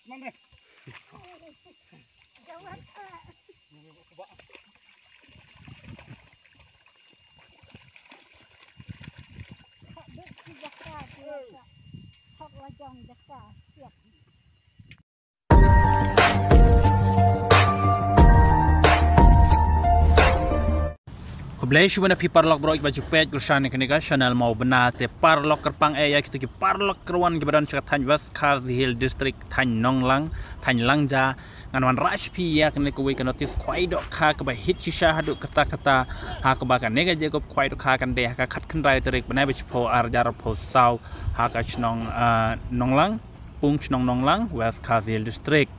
mana? Jawab hak lajang jaka siap. Kebelah cuma napi parlok bro baju pet kursan ni kan channel mau benar te parlok kerpang ya kita ki parlok kerwan ke badan cekat Thany West Khazi Hill District Thany Nonglang Thany Langja ngan raj pi ya kene ko we kan notice khwai dok kha ke ba hit shisha hadu kata ha ke ba kan ne ga je ko khwai dok kha kan de ha khat khan rai terik banai bach pho ar jar pho sau ha ka chnong Nonglang pung chnong Nonglang West Khazi Hill District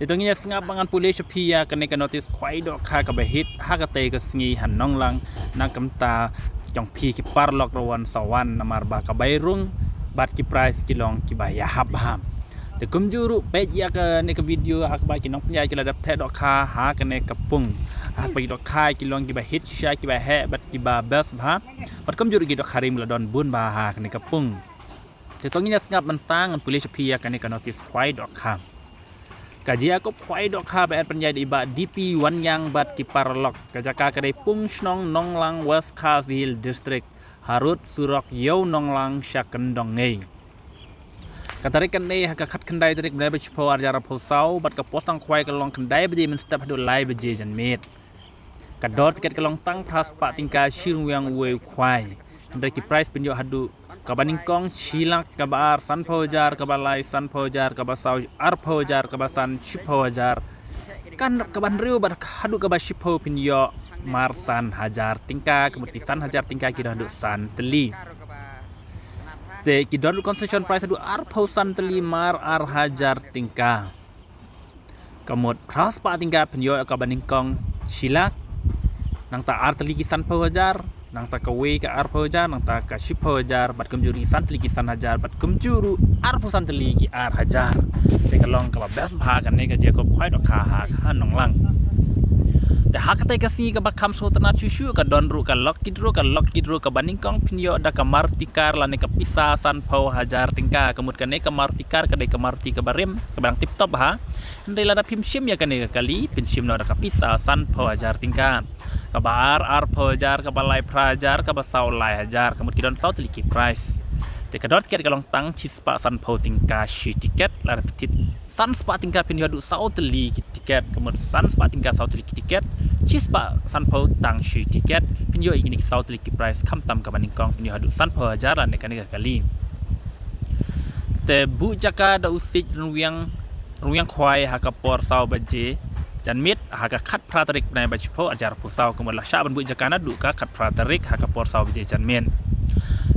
Itu nginya sengap bangan polis pia kene kan notice khwai dok kha ka ba hit ha ka te ka sngi han Nonglang nang kamta jong pi ki parlok rawan sawan namar ba ka bairung bat ki price ki long ki ba ya hab ham te kumjuru pe ya ka ne ka video ha ka ba ki nong pnya ki la dap the dok kha ha ka ne ka pung ha pa dok kha ki long ki ba hit sha ki ba he bat ki ba bas ba bat kumjuru ki dok kharim la don bun ba ha ka ne ka pung te tong nginya sengap mentang polis pia ka ne ka notice khwai dok kha Kaji aku khwai dok kha ba penjai di ba DP wan yang bat ki parlok kajaka kadai pung snong Nonglang West Khazi Hill District harut surok yo Nonglang syakendong ngei Katarik kan nei haka khat khandai tarik bnai bach pho arjara pho sau bat ka postang khwai ka long khandai baje men step hadu lai baje jan met ka dot tiket ka long tang phras pa tingka shirung yang we khwai handai ki price penjo hadu kabaning kong silak kabar san phojar kabalai san phojar kabasau ar phojar kabasan ship phojar kan kaban riu bar hadu kabas ship pho pinyo mar san hajar tingka kemudian san hajar tingka kira hadu san teli te ki dot concession price hadu ar pho san teli mar ar hajar tingka kemud pras pa tingka pinyo kabaning kong silak nang ta ar teli ki san phojar nang ta kawe ka ar phojar nang ta ka ship phojar bat kumjuri san teli ki san hajar bat kumjuru ar pho san teli ki ar hajar te kalong ka bas bha kan ne ka je ko khwai dok kha ha Nonglang te ha ka te ka si ka ba kham so tana chu ka don ru ka lok kidro ka baning kong pinyo da ka martikar la ne ka pisa san pho hajar tingka kemud ka ne ka martikar ka de ka marti ka barim ka bang tip top ha ndai la da phim sim ya ka ne ka kali pin sim no da ka pisa san pho hajar tingka kabar ar phojar kabalai prajar kabasau lai hajar kemud kidon tau teli ki price te kadot tiket kalong tang chispa san pho tingka shi tiket la repetit san spa tingka pin yodu sau teli ki tiket kemud san spa tingka sau teli ki tiket chispa san pho tang shi tiket pin yo igini sau teli ki price kham tam ka baning kong pin yodu san pho hajar la ne kali te bu jaka da usik ruyang khwai ha ka por sau baje jan mit haka khat pratarik nai bach pho ajar pusau kemud la sha ban bu jakana du ka khat pratarik haka por sau baje jan men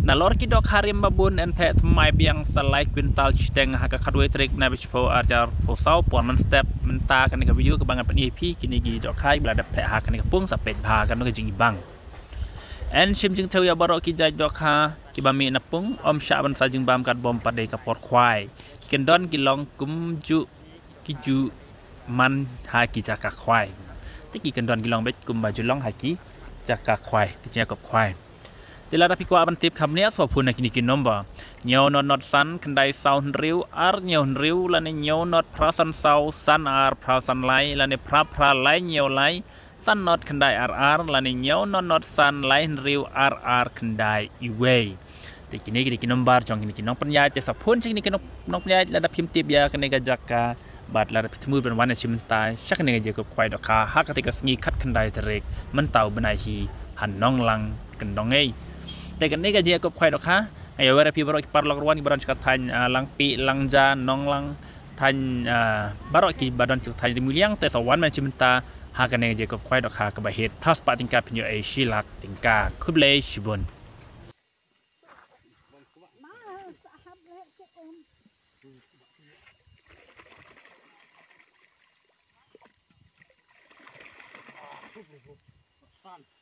na lor ki dok harim babun en the thmai biang salai kwintal chiteng haka khatwe trik nai bach pho ajar pusau pon man step menta kan ka video ka bangan pen EP kini gi dok khai bla dap the haka ni ka pung sa pet bha kan ka jing bang en sim jing theu ya baro ki jaj dok kha ki ba mi na pung om sha ban sa jing bam kat bom padai ka por khwai ki ken don ki long kum ju ki ju man haki jaka khwai tiki kendon gilong bet kum baju long haki jaka khwai kinya kop khwai tila rapi kwa ban tip khamnia swa phun kini kin nomba nyaw not san khandai sound riu ar nyaw riu lane nyaw not prasan sau san ar prasan lai lane pra lai nyaw lai san not khandai ar lane nyaw not san lai riu ar khandai iwei tikini kini nombar jong kini nong panyai te saphun kini nong panyai la da phim tip ya kene ga jaka bat la pitmu ben wan chimta sak ne je ko khwai dok kha ha ka te ka sngi khat khandai terek man tau benai hi han Nonglang kendong ei te kan ne ga je ko khwai dok kha ayo wara pi baro ki parlok rwan ki baran ka Thany lang pi Langja Nonglang Thany baro ki badan ki Thany muliang te sawan man chimta ha ka ne je ko khwai dok kha ka ba het pas pa tingka pinyo ei shilak tingka khuble shibun Fun.